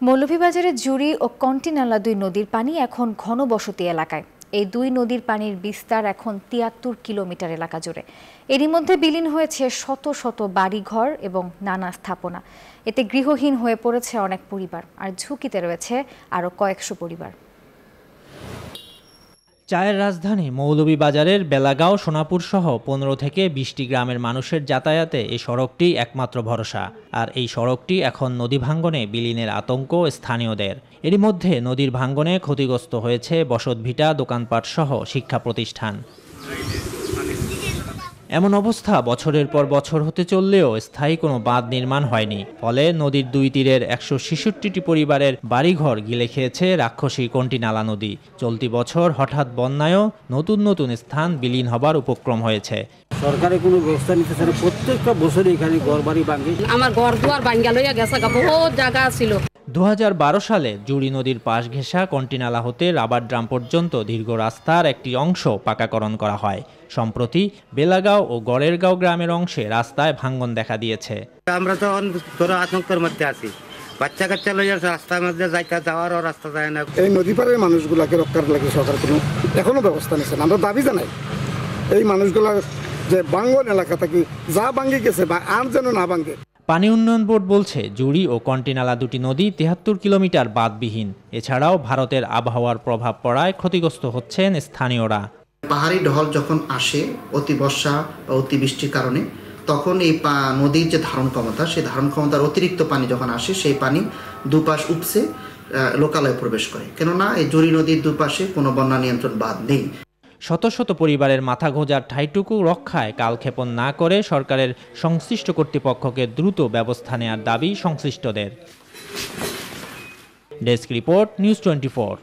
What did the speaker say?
মৌলভীবাজারের জুড়ি ও কন্টিনালা দুই নদীর পানি এখন ঘনবসতি এলাকায়। এই দুই নদীর পানির বিস্তার এখন ৭৩ কিলোমিটার এলাকা জুড়ে। এরই মধ্যে বিলীন হয়েছে শত শত বাড়িঘর এবং নানা স্থাপনা। এতে গৃহহীন হয়ে পড়েছে অনেক পরিবার, আর ঝুঁকিতে রয়েছে আরও কয়েকশো পরিবার। চায়ের রাজধানী মৌলভীবাজারের বেলাগাঁও, সোনাপুর সহ ১৫ থেকে ২০টি গ্রামের মানুষের যাতায়াতে এই সড়কটি একমাত্র ভরসা। আর এই সড়কটি এখন নদী ভাঙ্গনে বিলীনের আতঙ্ক স্থানীয়দের। এরই মধ্যে নদীর ভাঙ্গনে ক্ষতিগ্রস্ত হয়েছে বসতভিটা, দোকানপাট সহ শিক্ষা প্রতিষ্ঠান। এমন অবস্থা বছরের পর বছর হতে চললেও স্থায়ী কোনো বাঁধ নির্মাণ হয়নি। ফলে নদীর দুই তীরের ১৬৬টি পরিবারের বাড়িঘর গিলে খেয়েছে রাক্ষসী কন্টিনালা নদী। চলতি বছর হঠাৎ বন্যায়ও নতুন নতুন স্থান বিলীন হবার উপক্রম হয়েছে। সরকারের কোনো ব্যবস্থা নিতেছে না। প্রত্যেকটা বছর এখানে ঘরবাড়ি ভাঙে। আমার ঘর দুয়ার ভাঙ্গা লইয়া গেছে, বহুত জায়গা ছিল। ২০১২ সালে জুড়ি নদীর পাশ ঘেঁষা কন্টিনালা হতে রাবার ড্রাম পর্যন্ত দীর্ঘ রাস্তার একটি অংশ পাকাকরণ করা হয়। সম্প্রতি বেলাগাঁও ও গড়েরগাঁও গ্রামের অংশে রাস্তায় ভাঙ্গন দেখা দিয়েছে। আমরা তো আতঙ্কের মধ্যে আছি। বাচ্চা কাচ্চা লইয়া রাস্তার মধ্যে যাওয়ারও রাস্তা যায় না। এই নদী পাড়ের মানুষগুলাকে রক্ষার লাগে সরকার কোনো এখনো ব্যবস্থা নিচ্ছে না। আমরা দাবি জানাই এই মানুষগুলা যে ভাঙ্গন এলাকা থেকে যা ভাঙ্গি গেছে বা আর যেন না ভাঙ্গে। পানি উন্নয়ন বোর্ড বলছে জুড়ি ও কন্টিনালা দুটি নদী ৭৩ কিলোমিটার বাঁধবিহীন। এছাড়াও ভারতের আবহাওয়ার প্রভাব পড়ায় ক্ষতিগ্রস্ত হচ্ছেন স্থানীয়রা। পাহাড়ি ঢল যখন আসে অতি বর্ষা বা অতিবৃষ্টির কারণে, তখন এই নদীর যে ধারণ ক্ষমতা, সেই ধারণ ক্ষমতার অতিরিক্ত পানি যখন আসে, সেই পানি দুপাশ উপসে লোকালয়ে প্রবেশ করে। কেননা এই জুড়ি নদীর দুপাশে কোনো বন্যা নিয়ন্ত্রণ বাঁধ নেই। শত শত পরিবারের মাথা গোঁজার ঠাঁইটুকু রক্ষায় কালক্ষেপণ না করে সরকারের সংশ্লিষ্ট কর্তৃপক্ষকে দ্রুত ব্যবস্থা নেওয়ার দাবি সংশ্লিষ্টদের। Desk report, news 24।